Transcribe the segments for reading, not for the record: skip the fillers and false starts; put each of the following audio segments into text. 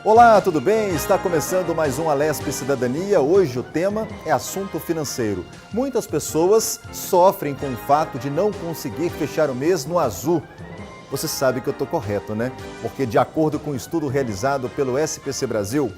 Olá, tudo bem? Está começando mais um Alesp Cidadania. Hoje o tema é assunto financeiro. Muitas pessoas sofrem com o fato de não conseguir fechar o mês no azul. Você sabe que eu estou correto, né? Porque de acordo com um estudo realizado pelo SPC Brasil,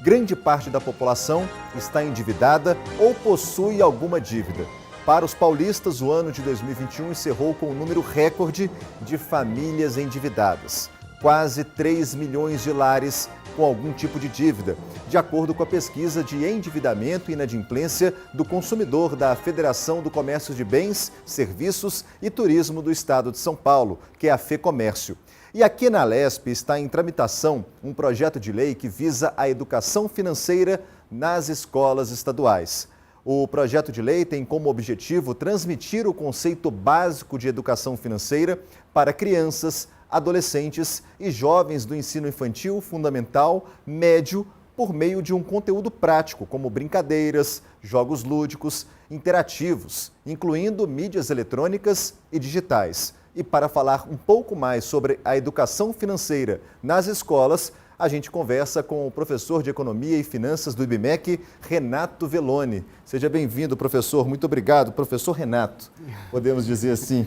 grande parte da população está endividada ou possui alguma dívida. Para os paulistas, o ano de 2021 encerrou com um número recorde de famílias endividadas. Quase 3 milhões de lares com algum tipo de dívida, de acordo com a pesquisa de endividamento e inadimplência do consumidor da Federação do Comércio de Bens, Serviços e Turismo do Estado de São Paulo, que é a FEComércio. E aqui na Alesp está em tramitação um projeto de lei que visa a educação financeira nas escolas estaduais. O projeto de lei tem como objetivo transmitir o conceito básico de educação financeira para crianças, adolescentes e jovens do ensino infantil, fundamental, médio, por meio de um conteúdo prático, como brincadeiras, jogos lúdicos, interativos, incluindo mídias eletrônicas e digitais. E para falar um pouco mais sobre a educação financeira nas escolas, a gente conversa com o professor de Economia e Finanças do IBMEC, Renato Velloni. Seja bem-vindo, professor. Muito obrigado, professor Renato. Podemos dizer assim.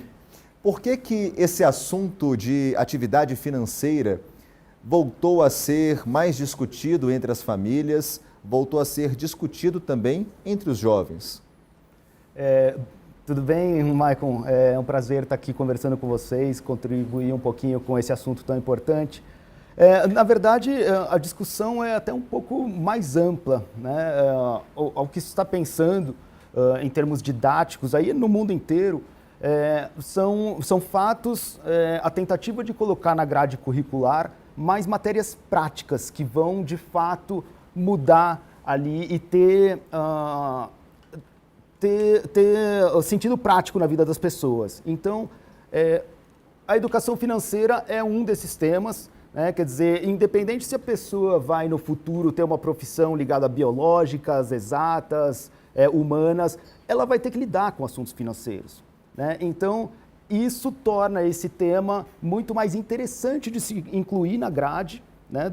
Por que esse assunto de atividade financeira voltou a ser mais discutido entre as famílias, voltou a ser discutido também entre os jovens? Tudo bem, Maicon? É um prazer estar aqui conversando com vocês, contribuir um pouquinho com esse assunto tão importante. Na verdade, a discussão é até um pouco mais ampla, né? Ao que se está pensando em termos didáticos, aí no mundo inteiro, são fatos, a tentativa de colocar na grade curricular mais matérias práticas que vão, de fato, mudar ali e ter sentido prático na vida das pessoas. Então, a educação financeira é um desses temas, né? Quer dizer, independente se a pessoa vai no futuro ter uma profissão ligada a biológicas, exatas, humanas, ela vai ter que lidar com assuntos financeiros, né? Então, isso torna esse tema muito mais interessante de se incluir na grade, né,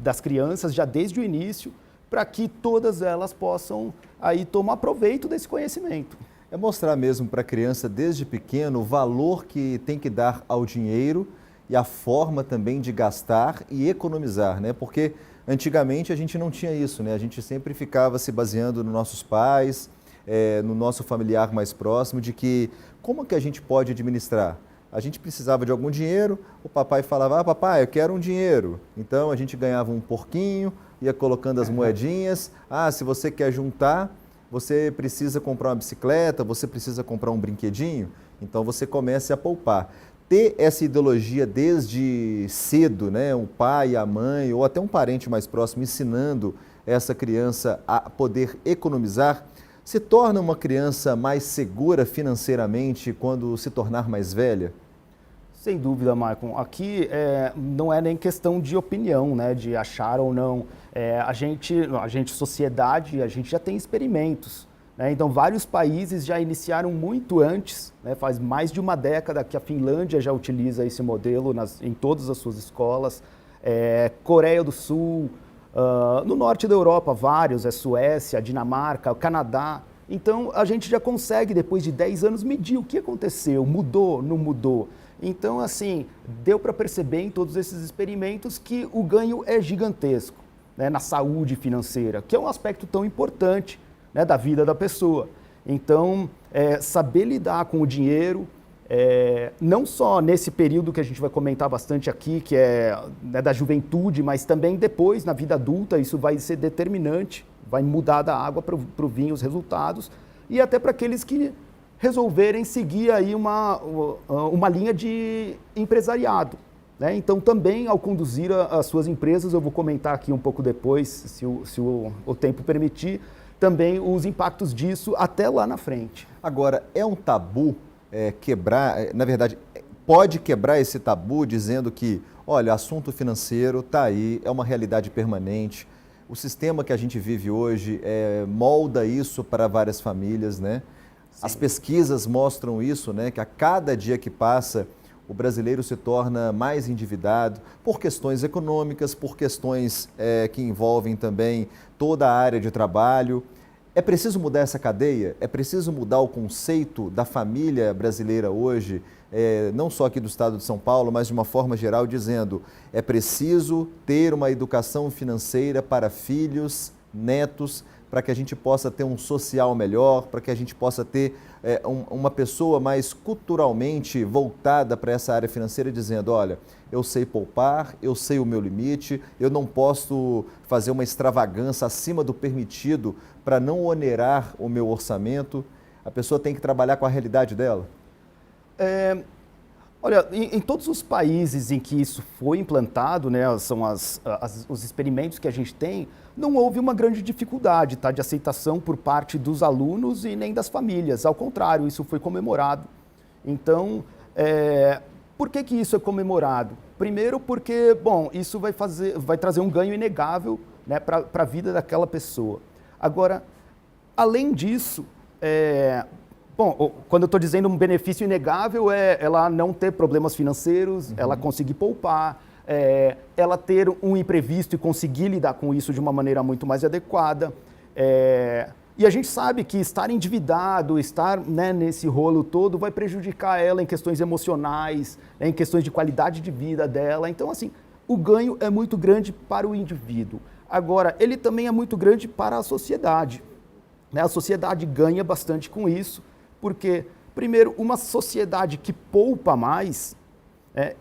das crianças já desde o início, para que todas elas possam aí tomar proveito desse conhecimento. É mostrar mesmo para a criança desde pequeno o valor que tem que dar ao dinheiro e a forma também de gastar e economizar, né? Porque antigamente a gente não tinha isso, né? A gente sempre ficava se baseando nos nossos pais, no nosso familiar mais próximo, de que como que a gente pode administrar? A gente precisava de algum dinheiro, o papai falava, papai, eu quero um dinheiro. Então a gente ganhava um porquinho, ia colocando as moedinhas. Se você quer juntar, você precisa comprar uma bicicleta, você precisa comprar um brinquedinho, então você comece a poupar. Ter essa ideologia desde cedo, né? O pai, a mãe ou até um parente mais próximo ensinando essa criança a poder economizar, se torna uma criança mais segura financeiramente quando se tornar mais velha? Sem dúvida, Maicon. Aqui não é nem questão de opinião, né, de achar ou não. A gente, sociedade, a gente já tem experimentos, né? Então, vários países já iniciaram muito antes, né? Faz mais de uma década que a Finlândia já utiliza esse modelo em todas as suas escolas. Coreia do Sul, no norte da Europa, vários, Suécia, Dinamarca, o Canadá. Então, a gente já consegue, depois de 10 anos, medir o que aconteceu, mudou, não mudou. Então, assim, deu para perceber em todos esses experimentos que o ganho é gigantesco, né, na saúde financeira, que é um aspecto tão importante, né, da vida da pessoa. Então, saber lidar com o dinheiro, não só nesse período que a gente vai comentar bastante aqui, que é, né, da juventude, mas também depois, na vida adulta, isso vai ser determinante, vai mudar da água para o vinho os resultados, e até para aqueles que resolverem seguir aí uma linha de empresariado, né? Então, também, ao conduzir as suas empresas, eu vou comentar aqui um pouco depois, se o tempo permitir, também os impactos disso até lá na frente. Agora, é um tabu quebrar, na verdade, pode quebrar esse tabu dizendo que, olha, assunto financeiro está aí, é uma realidade permanente, o sistema que a gente vive hoje molda isso para várias famílias, né? Sim. As pesquisas mostram isso, né? Que a cada dia que passa, o brasileiro se torna mais endividado por questões econômicas, por questões que envolvem também toda a área de trabalho. É preciso mudar essa cadeia? É preciso mudar o conceito da família brasileira hoje, não só aqui do estado de São Paulo, mas de uma forma geral, dizendo é preciso ter uma educação financeira para filhos, netos, para que a gente possa ter um social melhor, para que a gente possa ter uma pessoa mais culturalmente voltada para essa área financeira, dizendo, olha, eu sei poupar, eu sei o meu limite, eu não posso fazer uma extravagância acima do permitido para não onerar o meu orçamento. A pessoa tem que trabalhar com a realidade dela? Olha, em todos os países em que isso foi implantado, né, são os experimentos que a gente tem, não houve uma grande dificuldade, tá, de aceitação por parte dos alunos e nem das famílias. Ao contrário, isso foi comemorado. Então, por que isso é comemorado? Primeiro porque, bom, isso vai trazer um ganho inegável, né, para a vida daquela pessoa. Agora, além disso, bom, quando eu estou dizendo um benefício inegável, é ela não ter problemas financeiros, ela conseguir poupar, ela ter um imprevisto e conseguir lidar com isso de uma maneira muito mais adequada. E a gente sabe que estar endividado, estar, né, nesse rolo todo, vai prejudicar ela em questões emocionais, né, em questões de qualidade de vida dela. Então, assim, o ganho é muito grande para o indivíduo. Agora, ele também é muito grande para a sociedade, né? A sociedade ganha bastante com isso. Porque, primeiro, uma sociedade que poupa mais,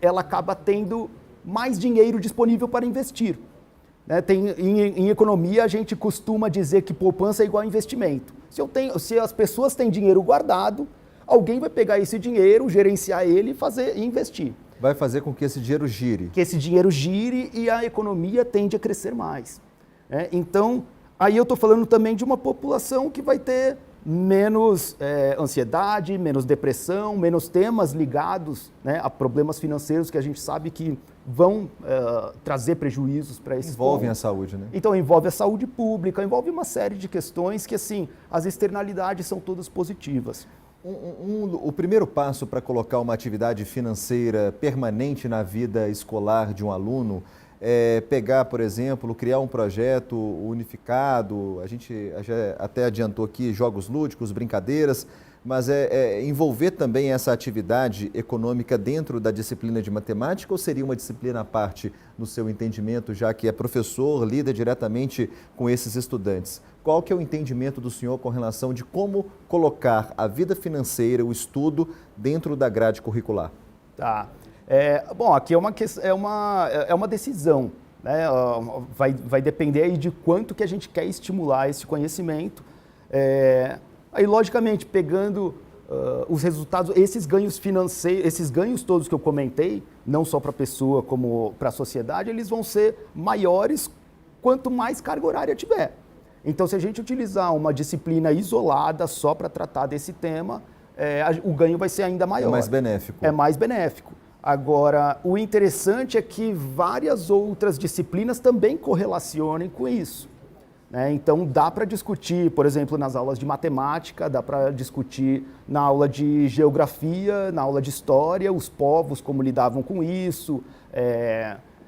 ela acaba tendo mais dinheiro disponível para investir. Né? Em economia, a gente costuma dizer que poupança é igual a investimento. Se as pessoas têm dinheiro guardado, alguém vai pegar esse dinheiro, gerenciar ele e investir. Vai fazer com que esse dinheiro gire. Que esse dinheiro gire e a economia tende a crescer mais. Então, aí eu estou falando também de uma população que vai ter menos ansiedade, menos depressão, menos temas ligados, né, a problemas financeiros que a gente sabe que vão trazer prejuízos para esses Envolvem a saúde, né? Então, envolve a saúde pública, envolve uma série de questões que, assim, as externalidades são todas positivas. O primeiro passo para colocar uma atividade financeira permanente na vida escolar de um aluno pegar, por exemplo, criar um projeto unificado, a gente já até adiantou aqui jogos lúdicos, brincadeiras, mas envolver também essa atividade econômica dentro da disciplina de matemática, ou seria uma disciplina à parte no seu entendimento, já que é professor, lida diretamente com esses estudantes? Qual que é o entendimento do senhor com relação de como colocar a vida financeira, o estudo, dentro da grade curricular? Tá. Bom, aqui é uma decisão, né? Vai depender aí de quanto que a gente quer estimular esse conhecimento. Aí, logicamente, pegando os resultados, esses ganhos financeiros, esses ganhos todos que eu comentei, não só para a pessoa como para a sociedade, eles vão ser maiores quanto mais carga horária tiver. Então, se a gente utilizar uma disciplina isolada só para tratar desse tema, o ganho vai ser ainda maior. É mais benéfico. É mais benéfico. Agora, o interessante é que várias outras disciplinas também correlacionem com isso, né? Então, dá para discutir, por exemplo, nas aulas de matemática, dá para discutir na aula de geografia, na aula de história, os povos, como lidavam com isso.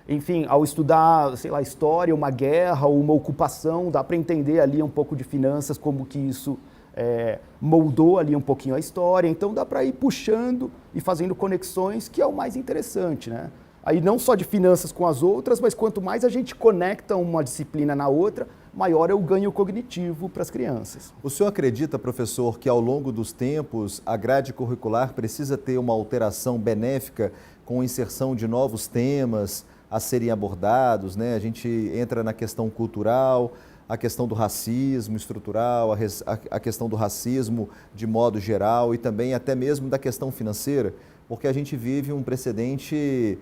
Enfim, ao estudar, sei lá, história, uma guerra ou uma ocupação, dá para entender ali um pouco de finanças, como que isso moldou ali um pouquinho a história. Então dá para ir puxando e fazendo conexões, que é o mais interessante, né? Aí não só de finanças com as outras, mas quanto mais a gente conecta uma disciplina na outra, maior é o ganho cognitivo para as crianças. O senhor acredita, professor, que ao longo dos tempos a grade curricular precisa ter uma alteração benéfica com inserção de novos temas a serem abordados, né? A gente entra na questão cultural, a questão do racismo estrutural, a questão do racismo de modo geral e também até mesmo da questão financeira, porque a gente vive um precedente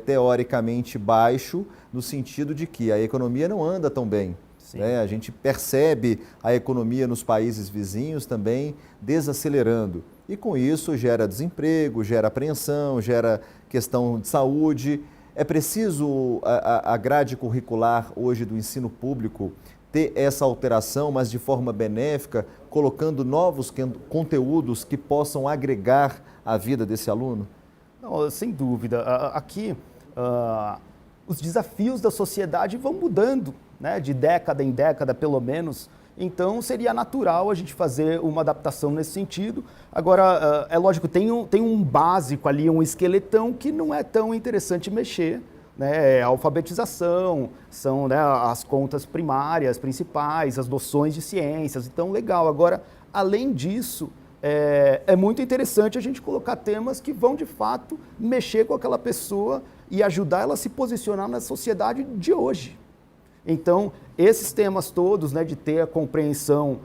teoricamente baixo, no sentido de que a economia não anda tão bem. Né? A gente percebe a economia nos países vizinhos também desacelerando. E com isso gera desemprego, gera apreensão, gera questão de saúde. É preciso a grade curricular hoje do ensino público ter essa alteração, mas de forma benéfica, colocando novos conteúdos que possam agregar a vida desse aluno? Não, sem dúvida. Aqui, os desafios da sociedade vão mudando, né, de década em década, pelo menos. Então, seria natural a gente fazer uma adaptação nesse sentido. Agora, é lógico, tem um básico ali, um esqueletão que não é tão interessante mexer, né? A alfabetização, são, né, as contas primárias, principais, as noções de ciências. Então, legal. Agora, além disso, é muito interessante a gente colocar temas que vão, de fato, mexer com aquela pessoa e ajudar ela a se posicionar na sociedade de hoje. Então, esses temas todos, né, de ter a compreensão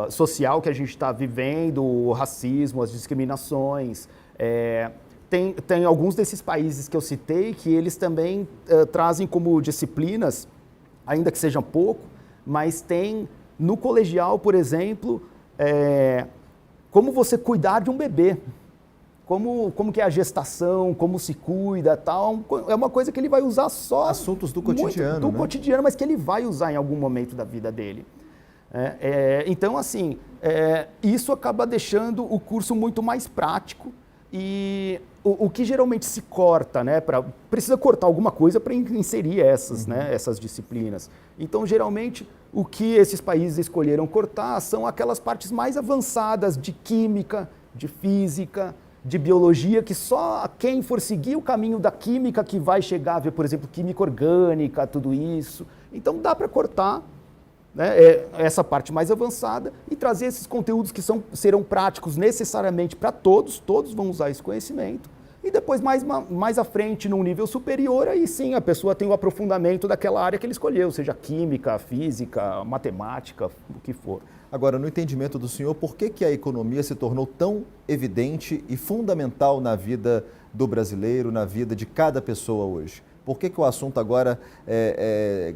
social que a gente está vivendo, o racismo, as discriminações, tem alguns desses países que eu citei que eles também trazem como disciplinas, ainda que sejam pouco, mas tem no colegial, por exemplo, como você cuidar de um bebê. Como que é a gestação, como se cuida, tal, é uma coisa que ele vai usar só... Assuntos do cotidiano, do cotidiano, mas que ele vai usar em algum momento da vida dele. Então, assim, isso acaba deixando o curso muito mais prático e o que geralmente se corta, né, precisa cortar alguma coisa para inserir essas, né, essas disciplinas. Então, geralmente, o que esses países escolheram cortar são aquelas partes mais avançadas de química, de física, de biologia, que só quem for seguir o caminho da química que vai chegar a ver, por exemplo, química orgânica, tudo isso. Então dá para cortar, né, essa parte mais avançada e trazer esses conteúdos que serão práticos necessariamente para todos vão usar esse conhecimento. E depois, mais à frente, num nível superior, aí sim a pessoa tem o aprofundamento daquela área que ele escolheu, seja química, física, matemática, o que for. Agora, no entendimento do senhor, por que a economia se tornou tão evidente e fundamental na vida do brasileiro, na vida de cada pessoa hoje? Por que o assunto agora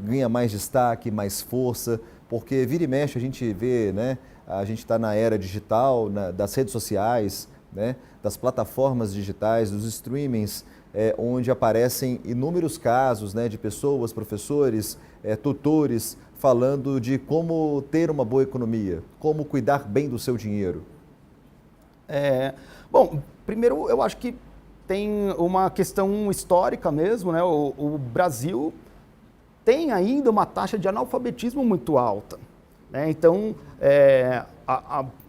ganha mais destaque, mais força? Porque vira e mexe a gente vê, né, a gente está na era digital, das redes sociais, né, das plataformas digitais, dos streamings, onde aparecem inúmeros casos, né, de pessoas, professores, tutores, falando de como ter uma boa economia, como cuidar bem do seu dinheiro. Bom, primeiro eu acho que tem uma questão histórica mesmo, né? O Brasil tem ainda uma taxa de analfabetismo muito alta, né? Então,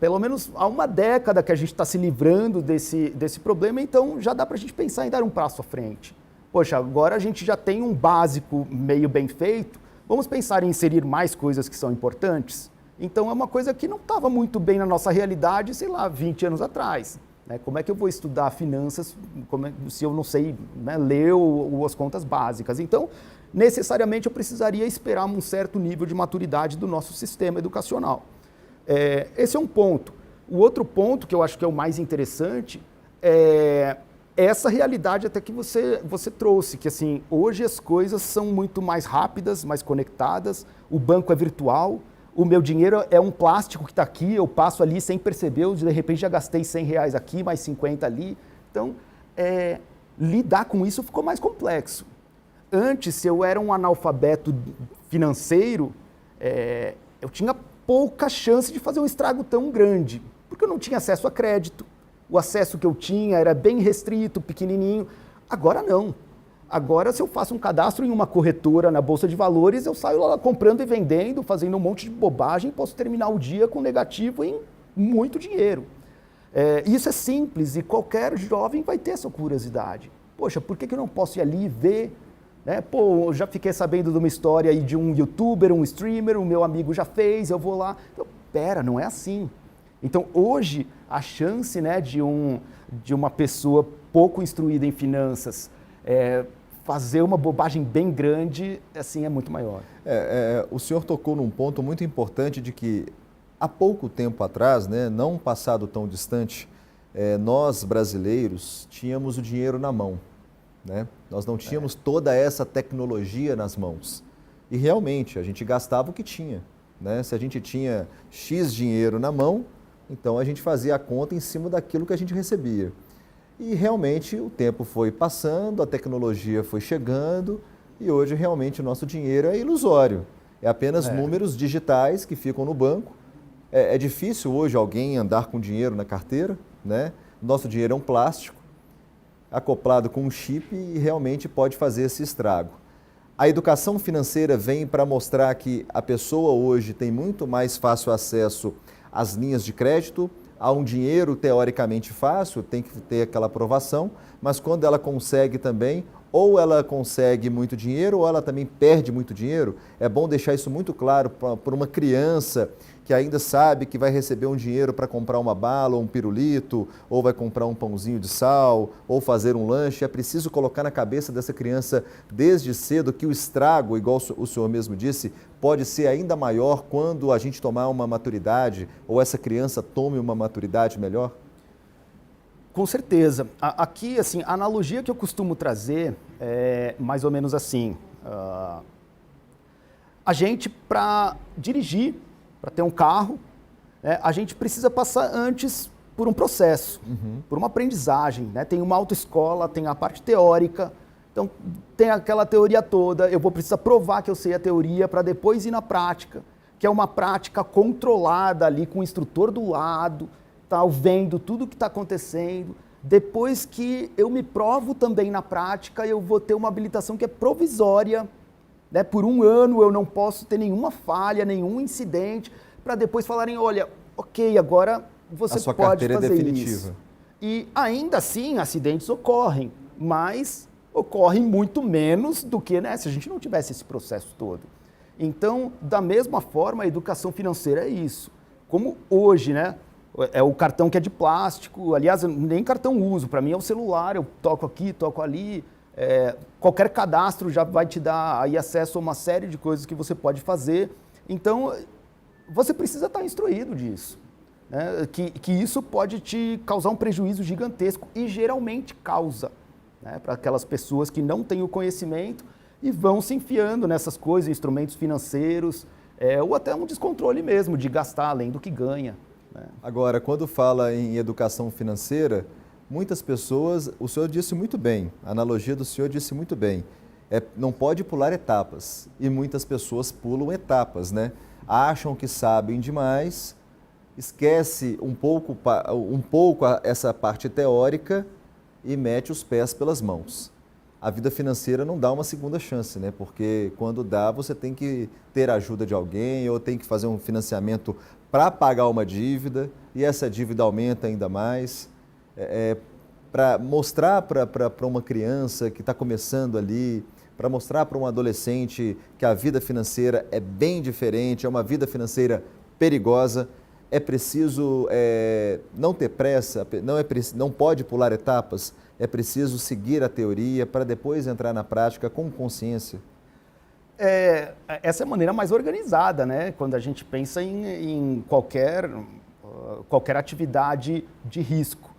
pelo menos há uma década que a gente está se livrando desse problema, então já dá para a gente pensar em dar um passo à frente. Poxa, agora a gente já tem um básico meio bem feito, vamos pensar em inserir mais coisas que são importantes? Então é uma coisa que não estava muito bem na nossa realidade, sei lá, 20 anos atrás. Né? Como é que eu vou estudar finanças se eu não sei, né, ler as contas básicas? Então, necessariamente eu precisaria esperar um certo nível de maturidade do nosso sistema educacional. Esse é um ponto. O outro ponto que eu acho que é o mais interessante é essa realidade até que você trouxe, que assim, hoje as coisas são muito mais rápidas, mais conectadas, o banco é virtual, o meu dinheiro é um plástico que está aqui, eu passo ali sem perceber, de repente já gastei R$100 aqui, mais 50 ali. Então, lidar com isso ficou mais complexo. Antes, se eu era um analfabeto financeiro, eu tinha pouca chance de fazer um estrago tão grande, porque eu não tinha acesso a crédito. O acesso que eu tinha era bem restrito, pequenininho. Agora não. Agora, se eu faço um cadastro em uma corretora na Bolsa de Valores, eu saio lá comprando e vendendo, fazendo um monte de bobagem, posso terminar o dia com negativo em muito dinheiro. Isso é simples e qualquer jovem vai ter essa curiosidade. Poxa, por que eu não posso ir ali e ver? Né? Pô, eu já fiquei sabendo de uma história aí de um youtuber, um streamer, o meu amigo já fez, eu vou lá. Então, pera, não é assim. Então, hoje, a chance, né, de uma pessoa pouco instruída em finanças fazer uma bobagem bem grande, assim, é muito maior. O senhor tocou num ponto muito importante de que, há pouco tempo atrás, né, não um passado tão distante, nós, brasileiros, tínhamos o dinheiro na mão. Né? Nós não tínhamos toda essa tecnologia nas mãos. E, realmente, a gente gastava o que tinha. Né? Se a gente tinha X dinheiro na mão, então a gente fazia a conta em cima daquilo que a gente recebia. E realmente o tempo foi passando, a tecnologia foi chegando e hoje realmente o nosso dinheiro é ilusório. É apenas números digitais que ficam no banco. É difícil hoje alguém andar com dinheiro na carteira, né? Nosso dinheiro é um plástico. acoplado com um chip e realmente pode fazer esse estrago. A educação financeira vem para mostrar que a pessoa hoje tem muito mais fácil acesso às linhas de crédito, a um dinheiro teoricamente fácil, tem que ter aquela aprovação, mas quando ela consegue também, ou ela consegue muito dinheiro ou ela também perde muito dinheiro. É bom deixar isso muito claro para uma criança que ainda sabe que vai receber um dinheiro para comprar uma bala ou um pirulito, ou vai comprar um pãozinho de sal, ou fazer um lanche. É preciso colocar na cabeça dessa criança desde cedo que o estrago, igual o senhor mesmo disse, pode ser ainda maior quando a gente tomar uma maturidade ou essa criança tome uma maturidade melhor? Com certeza. Aqui, assim, a analogia que eu costumo trazer é mais ou menos assim. A gente, para dirigir, para ter um carro, a gente precisa passar antes por um processo, por uma aprendizagem. Tem uma autoescola, tem a parte teórica, então tem aquela teoria toda, eu vou precisar provar que eu sei a teoria para depois ir na prática, que é uma prática controlada ali com o instrutor do lado, vendo tudo o que está acontecendo. Depois que eu me provo também na prática, eu vou ter uma habilitação que é provisória. Por um ano eu não posso ter nenhuma falha, nenhum incidente, para depois falarem, olha, ok, agora você sua pode carteira fazer é definitiva. isso. E ainda assim, acidentes ocorrem, mas ocorrem muito menos do que se a gente não tivesse esse processo todo. Então, da mesma forma, a educação financeira é isso. Como hoje, é o cartão que é de plástico, aliás, eu nem cartão uso, para mim é o celular, eu toco aqui, toco ali, qualquer cadastro já vai te dar aí acesso a uma série de coisas que você pode fazer. Então, você precisa estar instruído disso, que isso pode te causar um prejuízo gigantesco e geralmente causa, para aquelas pessoas que não têm o conhecimento e vão se enfiando nessas coisas, instrumentos financeiros, ou até um descontrole mesmo de gastar além do que ganha. Agora, quando fala em educação financeira, muitas pessoas, o senhor disse muito bem, a analogia do senhor disse muito bem, não pode pular etapas, e muitas pessoas pulam etapas, acham que sabem demais, esquece um pouco essa parte teórica e mete os pés pelas mãos. A vida financeira não dá uma segunda chance, porque quando dá você tem que ter a ajuda de alguém ou tem que fazer um financiamento para pagar uma dívida e essa dívida aumenta ainda mais. Para mostrar para uma criança que está começando ali, para mostrar para um adolescente que a vida financeira é bem diferente, é uma vida financeira perigosa, é preciso não ter pressa, não pode pular etapas, é preciso seguir a teoria para depois entrar na prática com consciência. Essa é a maneira mais organizada, quando a gente pensa em qualquer atividade de risco.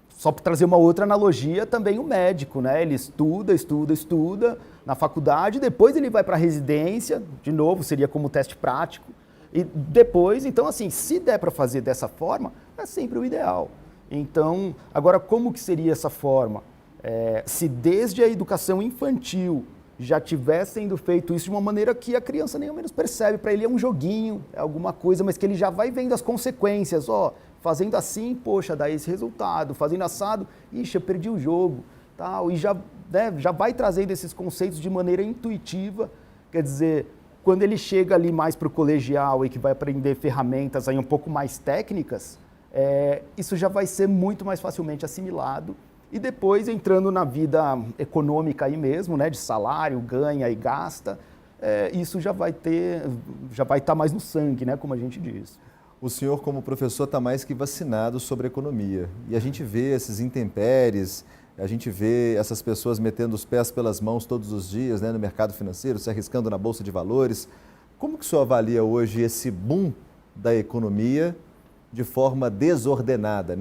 Só para trazer uma outra analogia, também o médico, ele estuda na faculdade, depois ele vai para a residência, de novo, seria como teste prático, e depois, então assim, se der para fazer dessa forma, é sempre o ideal. Então, agora como que seria essa forma? Se desde a educação infantil já tivesse sendo feito isso de uma maneira que a criança nem ao menos percebe, para ele é um joguinho, é alguma coisa, mas que ele já vai vendo as consequências, fazendo assim, poxa, dá esse resultado, fazendo assado, ixi, eu perdi o jogo, tal, e já vai trazendo esses conceitos de maneira intuitiva, quer dizer, quando ele chega ali mais para o colegial e que vai aprender ferramentas aí um pouco mais técnicas, isso já vai ser muito mais facilmente assimilado. E depois, entrando na vida econômica aí mesmo, de salário, ganha e gasta, isso já vai estar mais no sangue, como a gente diz. O senhor, como professor, está mais que vacinado sobre economia. E a gente vê esses intempéries, a gente vê essas pessoas metendo os pés pelas mãos todos os dias, no mercado financeiro, se arriscando na Bolsa de Valores. Como que o senhor avalia hoje esse boom da economia de forma desordenada,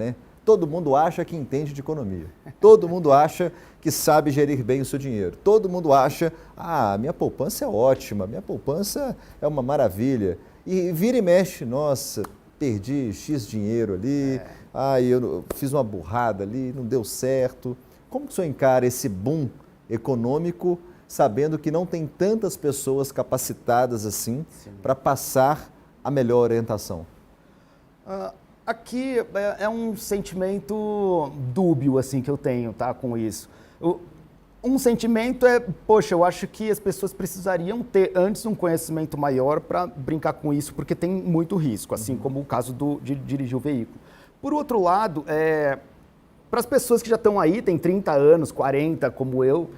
Todo mundo acha que entende de economia. Todo mundo acha que sabe gerir bem o seu dinheiro. Todo mundo acha, minha poupança é ótima, minha poupança é uma maravilha. E vira e mexe, nossa, perdi X dinheiro ali, eu fiz uma burrada ali, não deu certo. Como que o senhor encara esse boom econômico, sabendo que não tem tantas pessoas capacitadas assim para passar a melhor orientação? Aqui é um sentimento dúbio assim que eu tenho, tá, com isso. Um sentimento é, poxa, eu acho que as pessoas precisariam ter antes um conhecimento maior para brincar com isso, porque tem muito risco, assim como o caso de dirigir o veículo. Por outro lado, para as pessoas que já estão aí, tem 30 anos, 40, como eu,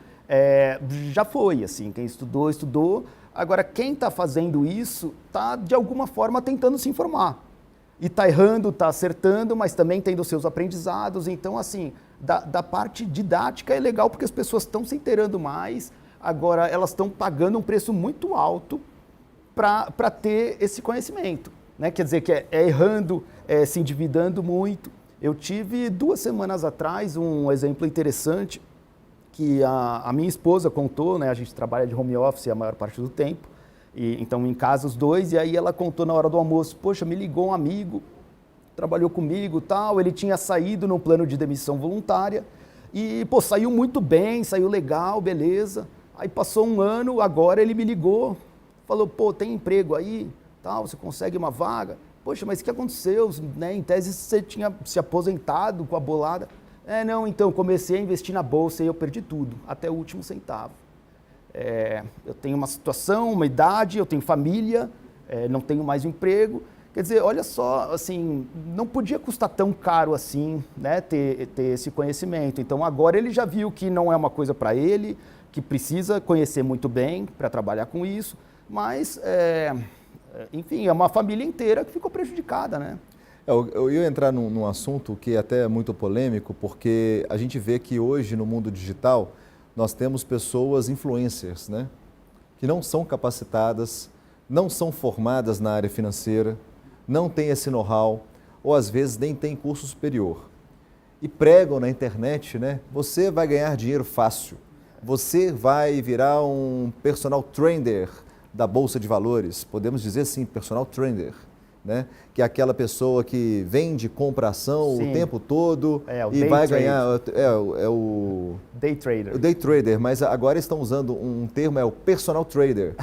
já foi, assim, quem estudou, estudou. Agora, quem está fazendo isso está, de alguma forma, tentando se informar. E está errando, está acertando, mas também tendo seus aprendizados. Então, assim, da parte didática é legal porque as pessoas estão se inteirando mais. Agora, elas estão pagando um preço muito alto para ter esse conhecimento, né? Quer dizer, que é errando, se endividando muito. Eu tive 2 semanas atrás um exemplo interessante que a minha esposa contou, né? A gente trabalha de home office a maior parte do tempo. Então, em casa, os dois, e aí ela contou na hora do almoço, poxa, me ligou um amigo, trabalhou comigo tal, ele tinha saído no plano de demissão voluntária e, pô, saiu muito bem, saiu legal, beleza. Aí passou um ano, agora ele me ligou, falou, pô, tem emprego aí, tal, você consegue uma vaga? Poxa, mas o que aconteceu? Né? Em tese você tinha se aposentado com a bolada. Não, então, comecei a investir na bolsa e eu perdi tudo, até o último centavo. Eu tenho uma situação, uma idade, eu tenho família, não tenho mais um emprego. Quer dizer, olha só, assim, não podia custar tão caro assim, né, ter esse conhecimento. Então agora ele já viu que não é uma coisa para ele, que precisa conhecer muito bem para trabalhar com isso, mas, enfim, é uma família inteira que ficou prejudicada, né? Eu ia entrar num assunto que é até muito polêmico, porque a gente vê que hoje no mundo digital nós temos pessoas influencers, né? Que não são capacitadas, não são formadas na área financeira, não têm esse know-how, ou às vezes nem têm curso superior. E pregam na internet, né? Você vai ganhar dinheiro fácil, você vai virar um personal trader da Bolsa de Valores, podemos dizer assim, personal trader, né? Que é aquela pessoa que vende, compra ação Sim. o tempo todo e vai ganhar, o day trader. O day trader, mas agora estão usando um termo, é o personal trader.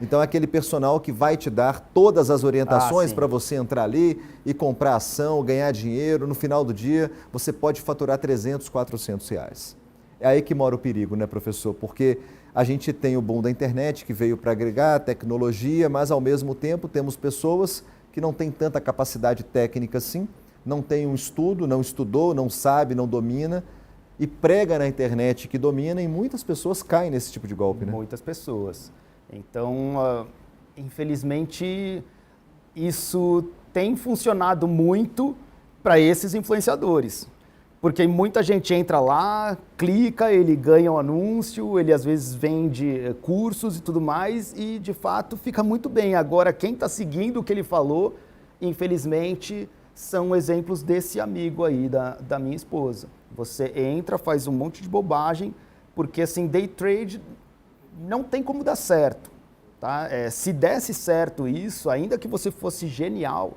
Então é aquele personal que vai te dar todas as orientações para você entrar ali e comprar ação, ganhar dinheiro. No final do dia, você pode faturar 300, 400 reais. É aí que mora o perigo, né, professor? Porque a gente tem o boom da internet que veio para agregar tecnologia, mas ao mesmo tempo temos pessoas que não têm tanta capacidade técnica assim, não tem um estudo, não estudou, não sabe, não domina e prega na internet que domina e muitas pessoas caem nesse tipo de golpe, né? Muitas pessoas. Então, infelizmente, isso tem funcionado muito para esses influenciadores. Porque muita gente entra lá, clica, ele ganha um anúncio, ele às vezes vende cursos e tudo mais e de fato fica muito bem. Agora, quem está seguindo o que ele falou, infelizmente, são exemplos desse amigo aí da minha esposa. Você entra, faz um monte de bobagem, porque assim, day trade não tem como dar certo. Tá? Se desse certo isso, ainda que você fosse genial,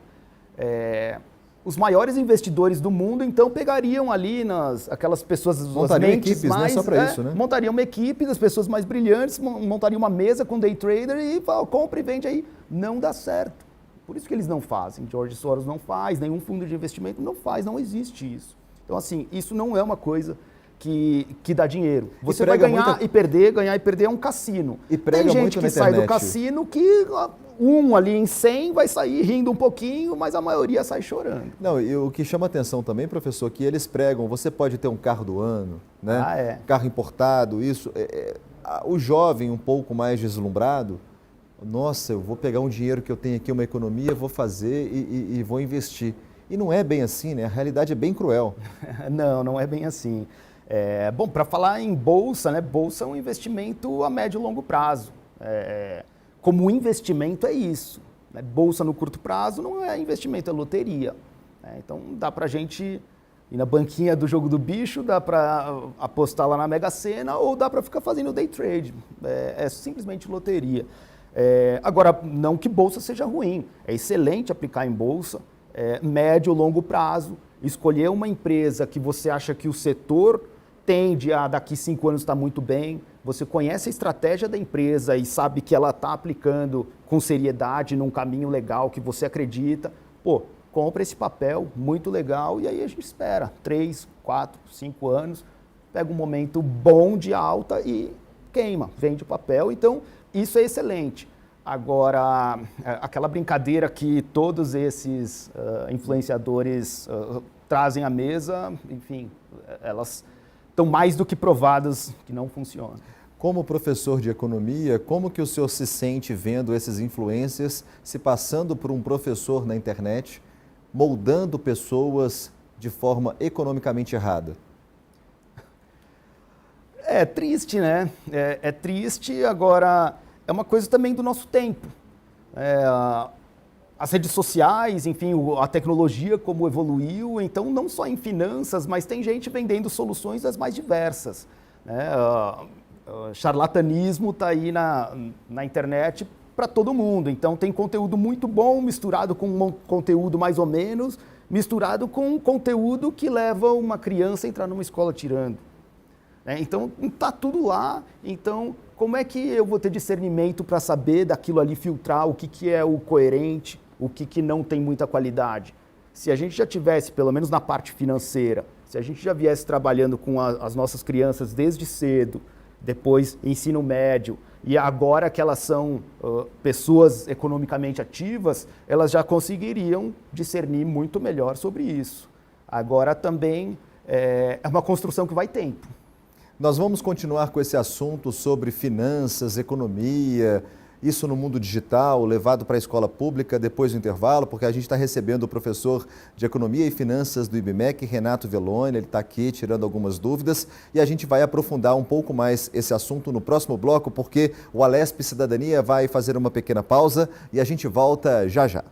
os maiores investidores do mundo, então, pegariam ali aquelas pessoas... Montariam equipes, mais, né? Só para isso, né? Montariam uma equipe das pessoas mais brilhantes, montariam uma mesa com day trader e fala, compra e vende aí. Não dá certo. Por isso que eles não fazem. George Soros não faz, nenhum fundo de investimento não faz, não existe isso. Então, assim, isso não é uma coisa que dá dinheiro. Você vai ganhar e perder, ganhar e perder é um cassino. E prega Tem gente muito que na sai internet. do cassino que um ali em 100 vai sair rindo um pouquinho, mas a maioria sai chorando. Não, e o que chama atenção também, professor, que eles pregam, você pode ter um carro do ano, né? Carro importado, isso. O jovem um pouco mais deslumbrado, nossa, eu vou pegar um dinheiro que eu tenho aqui, uma economia, vou fazer e vou investir. E não é bem assim, né? A realidade é bem cruel. Não é bem assim. Bom, para falar em bolsa, né? Bolsa é um investimento a médio e longo prazo. Como investimento é isso. Né? Bolsa no curto prazo não é investimento, é loteria. Então dá para a gente ir na banquinha do jogo do bicho, dá para apostar lá na Mega Sena ou dá para ficar fazendo day trade. É simplesmente loteria. Agora, não que bolsa seja ruim. É excelente aplicar em bolsa, médio e longo prazo. Escolher uma empresa que você acha que o setor tende a daqui 5 anos estar muito bem, você conhece a estratégia da empresa e sabe que ela está aplicando com seriedade num caminho legal que você acredita, compra esse papel, muito legal, e aí a gente espera 3, 4, 5 anos, pega um momento bom de alta e queima, vende o papel. Então, isso é excelente. Agora, aquela brincadeira que todos esses influenciadores trazem à mesa, enfim, elas estão mais do que provadas que não funcionam. Como professor de economia, como que o senhor se sente vendo esses influencers se passando por um professor na internet, moldando pessoas de forma economicamente errada? É triste, né? É triste, agora é uma coisa também do nosso tempo. As redes sociais, enfim, a tecnologia como evoluiu, então não só em finanças, mas tem gente vendendo soluções das mais diversas, né? Charlatanismo está aí na internet para todo mundo, então tem conteúdo muito bom misturado com um conteúdo mais ou menos, misturado com um conteúdo que leva uma criança a entrar numa escola tirando. Então, está tudo lá, então como é que eu vou ter discernimento para saber daquilo ali, filtrar o que é o coerente, o que não tem muita qualidade? Se a gente já tivesse, pelo menos na parte financeira, se a gente já viesse trabalhando com as nossas crianças desde cedo, depois ensino médio, e agora que elas são pessoas economicamente ativas, elas já conseguiriam discernir muito melhor sobre isso. Agora também é uma construção que vai tempo. Nós vamos continuar com esse assunto sobre finanças, economia, isso no mundo digital, levado para a escola pública depois do intervalo, porque a gente está recebendo o professor de Economia e Finanças do IBMEC, Renato Velloni, ele está aqui tirando algumas dúvidas e a gente vai aprofundar um pouco mais esse assunto no próximo bloco, porque o Alesp Cidadania vai fazer uma pequena pausa e a gente volta já já.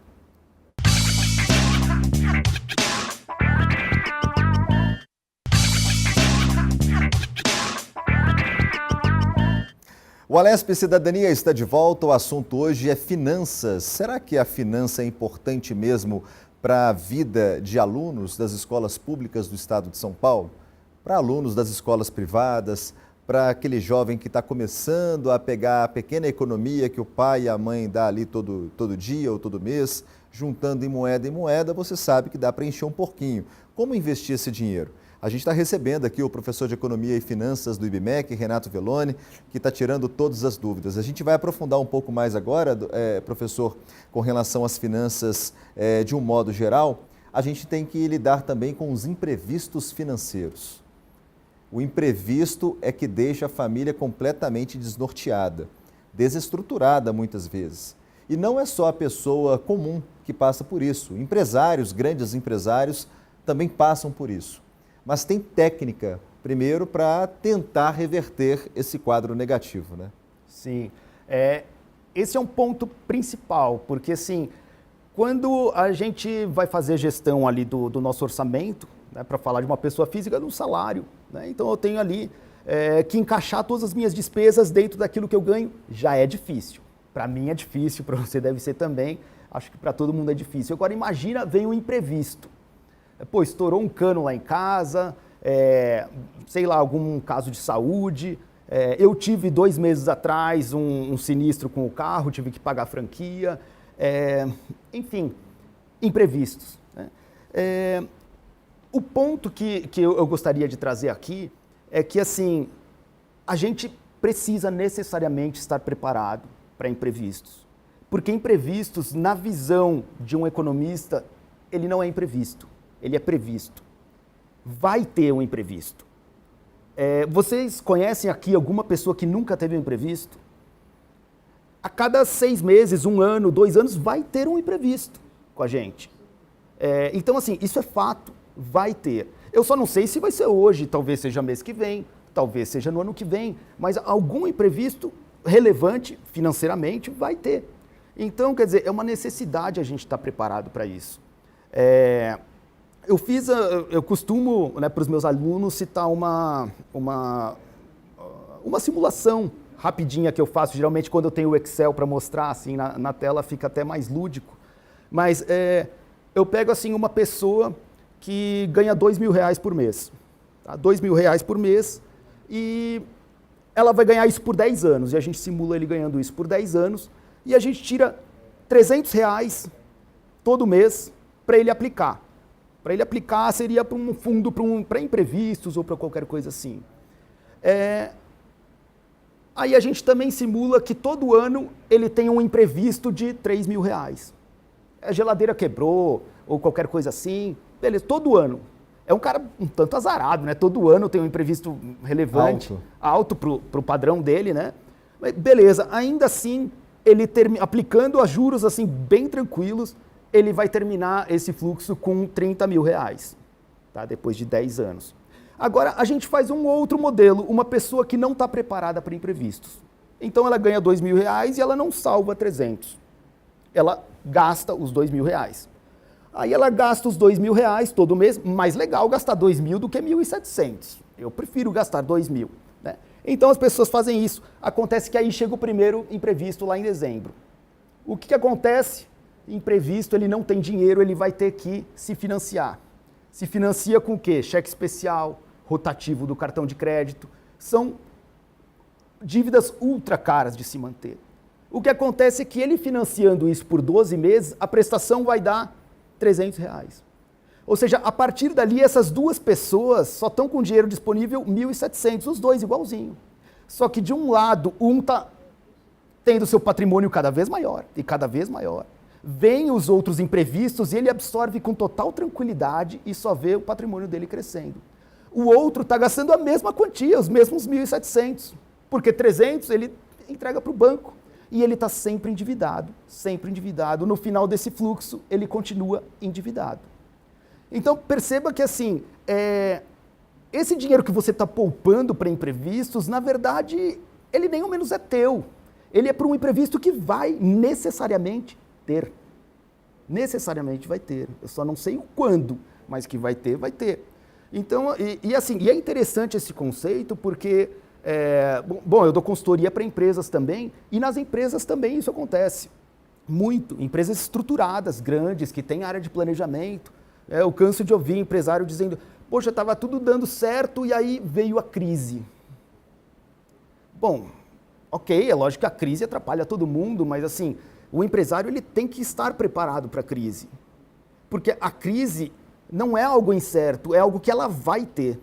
O Alesp Cidadania está de volta, o assunto hoje é finanças. Será que a finança é importante mesmo para a vida de alunos das escolas públicas do estado de São Paulo? Para alunos das escolas privadas, para aquele jovem que está começando a pegar a pequena economia que o pai e a mãe dá ali todo dia ou todo mês, juntando em moeda, você sabe que dá para encher um pouquinho. Como investir esse dinheiro? A gente está recebendo aqui o professor de Economia e Finanças do IBMEC, Renato Velloni, que está tirando todas as dúvidas. A gente vai aprofundar um pouco mais agora, professor, com relação às finanças de um modo geral. A gente tem que lidar também com os imprevistos financeiros. O imprevisto é que deixa a família completamente desnorteada, desestruturada muitas vezes. E não é só a pessoa comum que passa por isso. Empresários, grandes empresários, também passam por isso. Mas tem técnica, primeiro, para tentar reverter esse quadro negativo, né? Sim. Esse é um ponto principal, porque assim, quando a gente vai fazer gestão ali do nosso orçamento, né, para falar de uma pessoa física, do salário, né? Então eu tenho ali que encaixar todas as minhas despesas dentro daquilo que eu ganho, já é difícil. Para mim é difícil, para você deve ser também, acho que para todo mundo é difícil. Agora imagina, vem um imprevisto. Pô, estourou um cano lá em casa, sei lá, algum caso de saúde. Eu tive 2 meses atrás um sinistro com o carro, tive que pagar a franquia. Enfim, imprevistos, né? O ponto que eu gostaria de trazer aqui é que, assim, a gente precisa necessariamente estar preparado para imprevistos. Porque imprevistos, na visão de um economista, ele não é imprevisto. Ele é previsto. Vai ter um imprevisto. Vocês conhecem aqui alguma pessoa que nunca teve um imprevisto? A cada 6 meses, 1 ano, 2 anos, vai ter um imprevisto com a gente. Então, assim, isso é fato, vai ter. Eu só não sei se vai ser hoje, talvez seja mês que vem, talvez seja no ano que vem, mas algum imprevisto relevante financeiramente vai ter. Então, quer dizer, é uma necessidade a gente estar preparado para isso. Eu costumo, né, para os meus alunos, citar uma simulação rapidinha que eu faço, geralmente quando eu tenho o Excel para mostrar assim na tela fica até mais lúdico, mas eu pego assim uma pessoa que ganha R$2.000 por mês, tá? R$2.000 por mês, e ela vai ganhar isso por 10 anos, e a gente simula ele ganhando isso por 10 anos, e a gente tira R$300 todo mês para ele aplicar. Para ele aplicar seria para um fundo para imprevistos ou para qualquer coisa assim. Aí a gente também simula que todo ano ele tem um imprevisto de R$3.000. A geladeira quebrou ou qualquer coisa assim, beleza, todo ano. É um cara um tanto azarado, né? Todo ano tem um imprevisto relevante, alto para o padrão dele, né? Mas beleza, ainda assim, ele aplicando a juros assim bem tranquilos, ele vai terminar esse fluxo com R$30.000, tá? Depois de 10 anos. Agora, a gente faz um outro modelo, uma pessoa que não está preparada para imprevistos. Então, ela ganha R$2.000 e ela não salva 300. Ela gasta os R$2.000. Aí ela gasta os R$2.000 todo mês, mais legal gastar 2.000 do que 1.700. Eu prefiro gastar 2.000, né? Então, as pessoas fazem isso. Acontece que aí chega o primeiro imprevisto lá em dezembro. O que acontece? Imprevisto, ele não tem dinheiro, ele vai ter que se financiar. Se financia com o quê? Cheque especial, rotativo do cartão de crédito. São dívidas ultra caras de se manter. O que acontece é que ele financiando isso por 12 meses, a prestação vai dar R$300. Ou seja, a partir dali, essas duas pessoas só estão com dinheiro disponível 1.700, os dois igualzinho. Só que de um lado, um está tendo seu patrimônio cada vez maior e cada vez maior. Vêm os outros imprevistos e ele absorve com total tranquilidade e só vê o patrimônio dele crescendo. O outro está gastando a mesma quantia, os mesmos 1.700, porque 300 ele entrega para o banco e ele está sempre endividado, sempre endividado. No final desse fluxo, ele continua endividado. Então, perceba que assim, esse dinheiro que você está poupando para imprevistos, na verdade, ele nem ao menos é teu. Ele é para um imprevisto que vai necessariamente ter. Necessariamente vai ter. Eu só não sei o quando, mas que vai ter, vai ter. Então, assim, e é interessante esse conceito porque, eu dou consultoria para empresas também, e nas empresas também isso acontece. Muito. Empresas estruturadas, grandes, que têm área de planejamento. Eu canso de ouvir empresário dizendo, poxa, estava tudo dando certo e aí veio a crise. Bom, ok, é lógico que a crise atrapalha todo mundo, mas assim, o empresário ele tem que estar preparado para a crise. Porque a crise não é algo incerto, é algo que ela vai ter.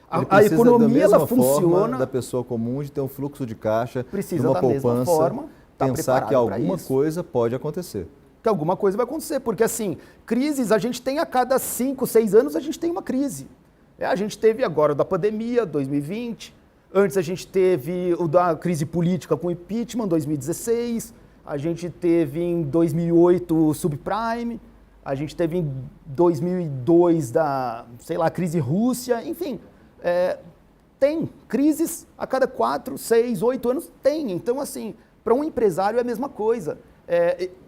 A economia ela funciona da pessoa comum de ter um fluxo de caixa, precisa de uma da poupança, mesma forma, pensar que alguma coisa pode acontecer. Que alguma coisa vai acontecer, porque assim, crises a gente tem a cada 5, 6 anos a gente tem uma crise. A gente teve agora da pandemia, 2020, antes a gente teve o da crise política com o impeachment, 2016, a gente teve em 2008 o subprime, a gente teve em 2002 a crise Rússia, enfim, tem crises a cada 4, 6, 8 anos, tem. Então assim, para um empresário é a mesma coisa.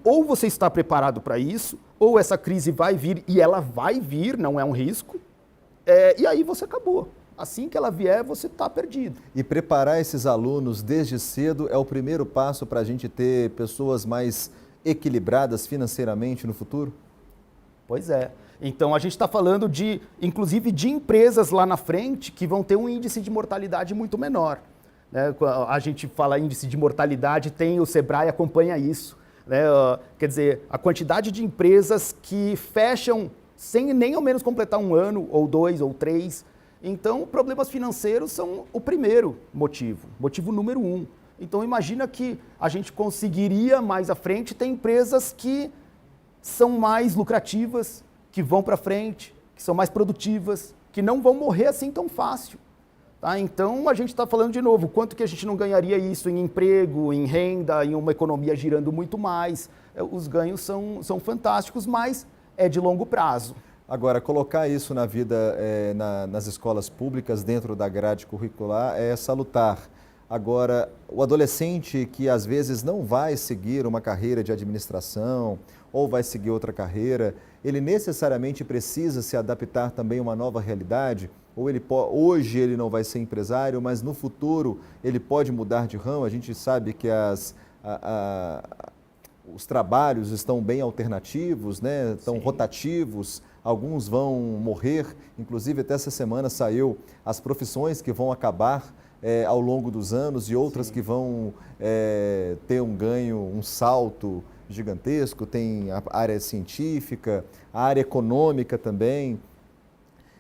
Ou você está preparado para isso, ou essa crise vai vir, e ela vai vir, não é um risco, e aí você acabou. Assim que ela vier, você está perdido. E preparar esses alunos desde cedo é o primeiro passo para a gente ter pessoas mais equilibradas financeiramente no futuro? Pois é. Então a gente está falando inclusive de empresas lá na frente que vão ter um índice de mortalidade muito menor. Né? A gente fala índice de mortalidade, tem o Sebrae acompanha isso. Né? Quer dizer, a quantidade de empresas que fecham sem nem ao menos completar 1 ano, ou 2, ou 3. Então, problemas financeiros são o primeiro motivo número 1. Então, imagina que a gente conseguiria mais à frente ter empresas que são mais lucrativas, que vão para frente, que são mais produtivas, que não vão morrer assim tão fácil. Tá? Então, a gente está falando de novo, quanto que a gente não ganharia isso em emprego, em renda, em uma economia girando muito mais. Os ganhos são fantásticos, mas é de longo prazo. Agora, colocar isso na vida, nas escolas públicas, dentro da grade curricular, é salutar. Agora, o adolescente que às vezes não vai seguir uma carreira de administração ou vai seguir outra carreira, ele necessariamente precisa se adaptar também a uma nova realidade? Ou hoje ele não vai ser empresário, mas no futuro ele pode mudar de ramo? A gente sabe que os trabalhos estão bem alternativos, né? Estão rotativos, alguns vão morrer, inclusive até essa semana saiu as profissões que vão acabar ao longo dos anos e outras que vão ter um ganho, um salto gigantesco, tem a área científica, a área econômica também.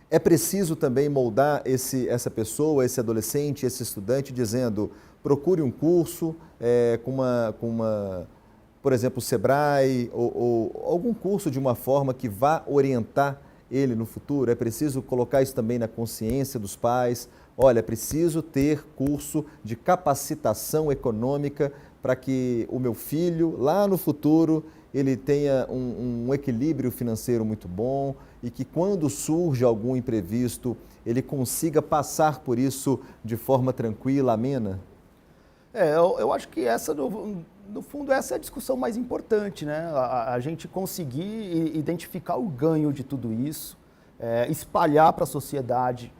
É preciso também moldar essa pessoa, esse adolescente, esse estudante, dizendo, procure um curso por exemplo, o Sebrae ou algum curso de uma forma que vá orientar ele no futuro. É preciso colocar isso também na consciência dos pais. Olha, é preciso ter curso de capacitação econômica para que o meu filho, lá no futuro, ele tenha um equilíbrio financeiro muito bom e que quando surge algum imprevisto, ele consiga passar por isso de forma tranquila, amena? Eu acho que no fundo, essa é a discussão mais importante, né? A gente conseguir identificar o ganho de tudo isso, espalhar para a sociedade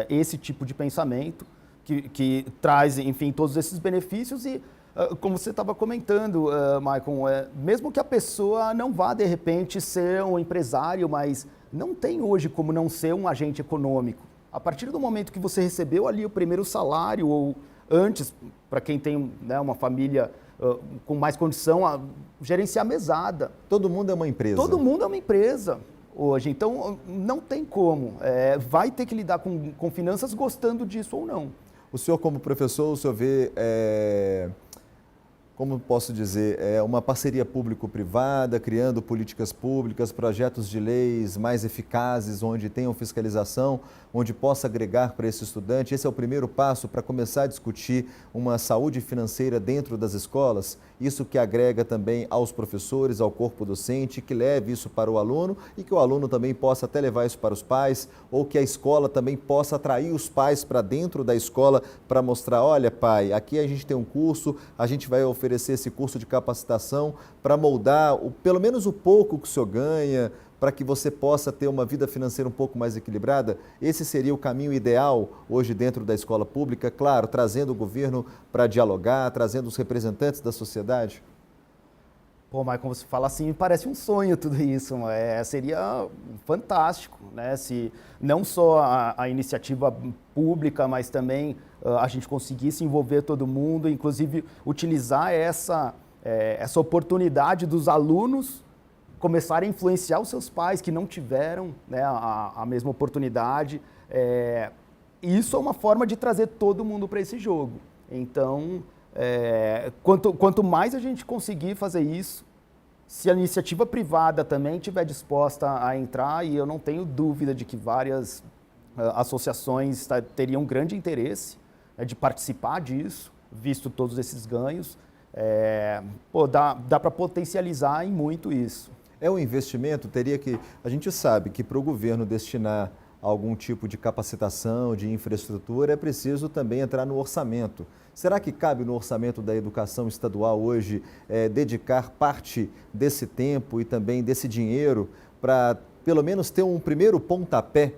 esse tipo de pensamento que traz, enfim, todos esses benefícios e, como você estava comentando, Maicon, mesmo que a pessoa não vá, de repente, ser um empresário, mas não tem hoje como não ser um agente econômico. A partir do momento que você recebeu ali o primeiro salário, ou antes, para quem tem, né, uma família com mais condição, a gerenciar mesada. Todo mundo é uma empresa. Todo mundo é uma empresa hoje, então não tem como. Vai ter que lidar com finanças gostando disso ou não. O senhor, como professor, o senhor vê, como posso dizer, uma parceria público-privada, criando políticas públicas, projetos de leis mais eficazes, onde tenham fiscalização, onde possa agregar para esse estudante. Esse é o primeiro passo para começar a discutir uma saúde financeira dentro das escolas. Isso que agrega também aos professores, ao corpo docente, que leve isso para o aluno e que o aluno também possa até levar isso para os pais, ou que a escola também possa atrair os pais para dentro da escola para mostrar, olha pai, aqui a gente tem um curso, a gente vai oferecer esse curso de capacitação para moldar pelo menos o pouco que o senhor ganha, para que você possa ter uma vida financeira um pouco mais equilibrada. Esse seria o caminho ideal hoje dentro da escola pública, claro, trazendo o governo para dialogar, trazendo os representantes da sociedade? Pô, mas como você fala assim, parece um sonho tudo isso. Seria fantástico, né? Se não só a iniciativa pública, mas também a gente conseguisse envolver todo mundo, inclusive utilizar essa oportunidade dos alunos começarem a influenciar os seus pais que não tiveram, né, a mesma oportunidade. Isso é uma forma de trazer todo mundo para esse jogo. Então, quanto mais a gente conseguir fazer isso, se a iniciativa privada também estiver disposta a entrar, e eu não tenho dúvida de que várias associações teriam grande interesse, né, de participar disso, visto todos esses ganhos, dá para potencializar em muito isso. É um investimento, a gente sabe que para o governo destinar algum tipo de capacitação, de infraestrutura, é preciso também entrar no orçamento. Será que cabe no orçamento da educação estadual hoje dedicar parte desse tempo e também desse dinheiro para pelo menos ter um primeiro pontapé?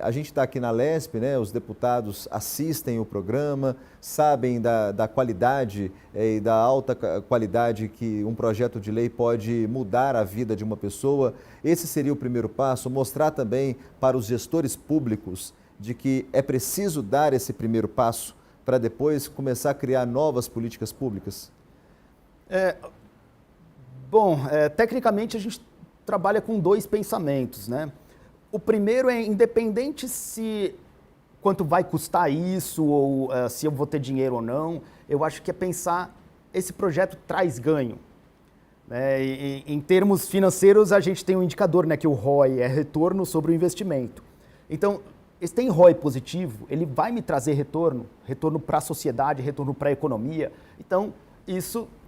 A gente está aqui na LESP, né, os deputados assistem o programa, sabem da qualidade e da alta qualidade que um projeto de lei pode mudar a vida de uma pessoa. Esse seria o primeiro passo, mostrar também para os gestores públicos de que é preciso dar esse primeiro passo para depois começar a criar novas políticas públicas? Tecnicamente a gente trabalha com dois pensamentos, né? O primeiro é independente quanto vai custar isso ou se eu vou ter dinheiro ou não, eu acho que é pensar, esse projeto traz ganho. Né? Em termos financeiros, a gente tem um indicador, né, que o ROI é retorno sobre o investimento. Então, se tem ROI positivo, ele vai me trazer retorno para a sociedade, retorno para a economia. Então,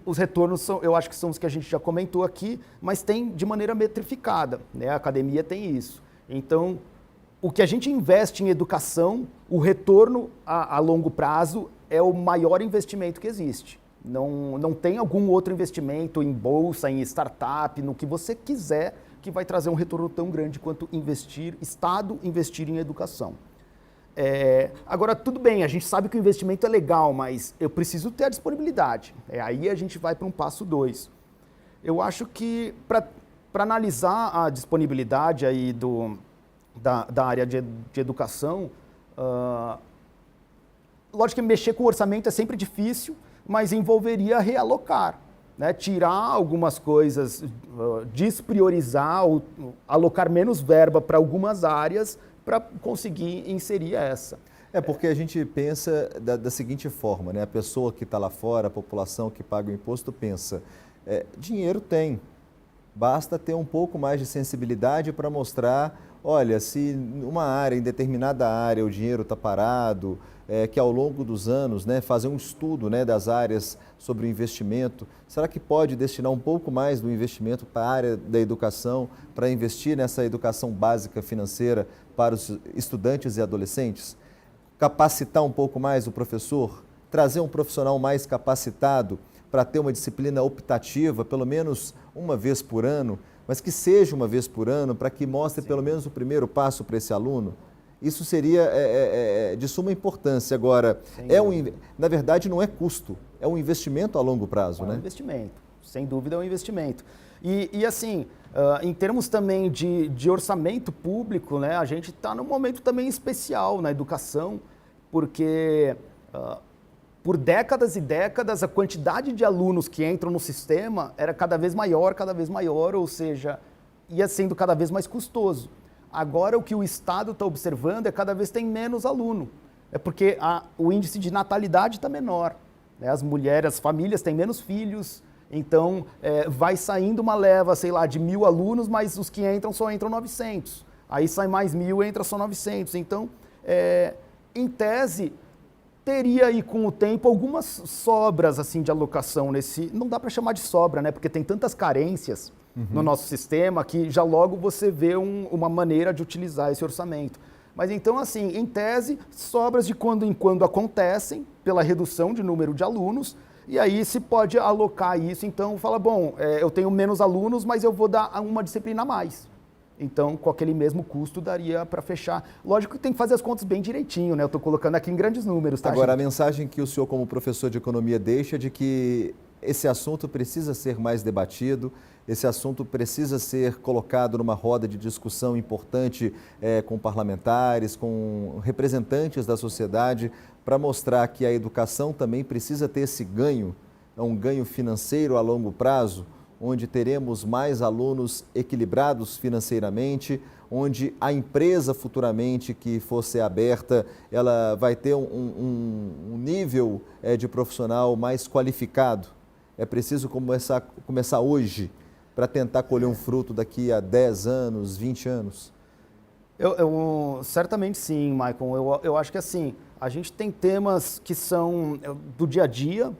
os retornos eu acho que são os que a gente já comentou aqui, mas tem de maneira metrificada, né? A academia tem isso. Então, o que a gente investe em educação, o retorno a longo prazo é o maior investimento que existe. Não tem algum outro investimento em bolsa, em startup, no que você quiser, que vai trazer um retorno tão grande quanto Estado investir em educação. Agora, tudo bem, a gente sabe que o investimento é legal, mas eu preciso ter a disponibilidade. Aí a gente vai para um passo 2. Eu acho que para analisar a disponibilidade aí da área de educação, lógico que mexer com o orçamento é sempre difícil, mas envolveria realocar. né, tirar algumas coisas, despriorizar, ou alocar menos verba para algumas áreas para conseguir inserir essa. Porque a gente pensa da seguinte forma, né? A pessoa que está lá fora, a população que paga o imposto pensa, dinheiro tem, basta ter um pouco mais de sensibilidade para mostrar, olha, se uma área, em determinada área, o dinheiro está parado, que ao longo dos anos, né, fazer um estudo, né, das áreas sobre o investimento, será que pode destinar um pouco mais do investimento para a área da educação, para investir nessa educação básica financeira para os estudantes e adolescentes? Capacitar um pouco mais o professor, trazer um profissional mais capacitado para ter uma disciplina optativa, pelo menos uma vez por ano, mas que seja uma vez por ano, para que mostre pelo menos o primeiro passo para esse aluno. Isso seria de suma importância. Agora, na verdade, não é custo, é um investimento a longo prazo, né? É um investimento, sem dúvida é um investimento. E assim, em termos também de orçamento público, né, a gente está num momento também especial na educação, porque por décadas e décadas a quantidade de alunos que entram no sistema era cada vez maior, ou seja, ia sendo cada vez mais custoso. Agora o que o Estado está observando é cada vez tem menos aluno, porque o índice de natalidade está menor, né? As mulheres, as famílias têm menos filhos. Então, vai saindo uma leva, sei lá, de 1.000 alunos, mas os que entram só entram 900. Aí sai mais 1.000, entra só 900. Então, em tese, teria aí com o tempo algumas sobras assim de alocação nesse... Não dá para chamar de sobra, né? Porque tem tantas carências no nosso sistema que já logo você vê uma maneira de utilizar esse orçamento. Mas então, assim, em tese, sobras de quando em quando acontecem pela redução de número de alunos. E aí se pode alocar isso, então fala, bom, eu tenho menos alunos, mas eu vou dar uma disciplina a mais. Então, com aquele mesmo custo, daria para fechar. Lógico que tem que fazer as contas bem direitinho, né? Eu estou colocando aqui em grandes números, tá, Agora, gente? a mensagem que o senhor, como professor de economia, deixa é de que esse assunto precisa ser mais debatido, esse assunto precisa ser colocado numa roda de discussão importante com parlamentares, com representantes da sociedade, para mostrar que a educação também precisa ter esse ganho, um ganho financeiro a longo prazo, onde teremos mais alunos equilibrados financeiramente, onde a empresa futuramente que for ser aberta, ela vai ter um nível de profissional mais qualificado. É preciso começar hoje para tentar colher um fruto daqui a 10 anos, 20 anos? Certamente sim, Maicon. Eu acho que assim, a gente tem temas que são do dia a dia,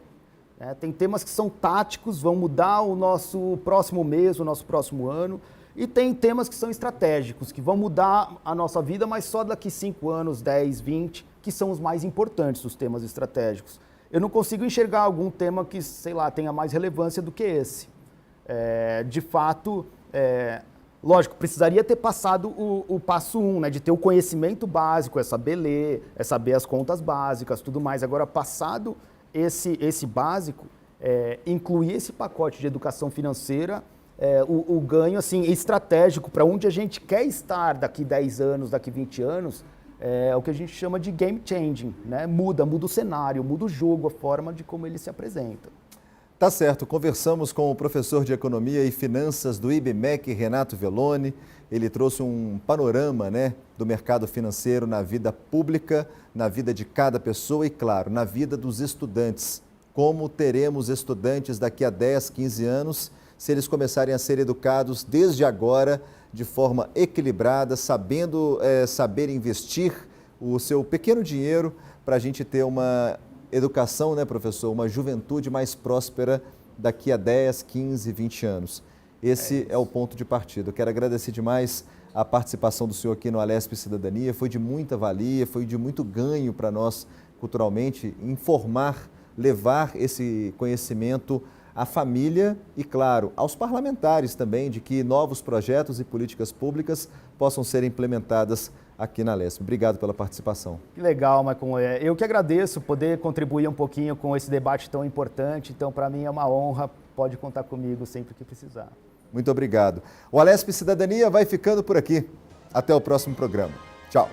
né? Tem temas que são táticos, vão mudar o nosso próximo mês, o nosso próximo ano, e tem temas que são estratégicos, que vão mudar a nossa vida, mas só daqui 5 anos, 10, 20, que são os mais importantes, os temas estratégicos. Eu não consigo enxergar algum tema que, sei lá, tenha mais relevância do que esse. De fato, lógico, precisaria ter passado o passo 1, né, de ter o conhecimento básico, é saber ler, é saber as contas básicas, tudo mais. Agora, passado esse básico, incluir esse pacote de educação financeira, o ganho assim, estratégico para onde a gente quer estar daqui 10 anos, daqui 20 anos, é o que a gente chama de game changing, né? Muda o cenário, muda o jogo, a forma de como ele se apresenta. Tá certo, conversamos com o professor de Economia e Finanças do IBMEC, Renato Velloni. Ele trouxe um panorama, né, do mercado financeiro na vida pública, na vida de cada pessoa e, claro, na vida dos estudantes. Como teremos estudantes daqui a 10, 15 anos, se eles começarem a ser educados desde agora, de forma equilibrada, saber investir o seu pequeno dinheiro para a gente ter uma educação, né, professor? Uma juventude mais próspera daqui a 10, 15, 20 anos. Esse é o ponto de partida. Eu quero agradecer demais a participação do senhor aqui no Alesp Cidadania. Foi de muita valia, foi de muito ganho para nós culturalmente informar, levar esse conhecimento à família e, claro, aos parlamentares também, de que novos projetos e políticas públicas possam ser implementadas aqui na Alesp. Obrigado pela participação. Que legal, Maicon. Eu que agradeço poder contribuir um pouquinho com esse debate tão importante. Então, para mim é uma honra. Pode contar comigo sempre que precisar. Muito obrigado. O Alesp Cidadania vai ficando por aqui. Até o próximo programa. Tchau.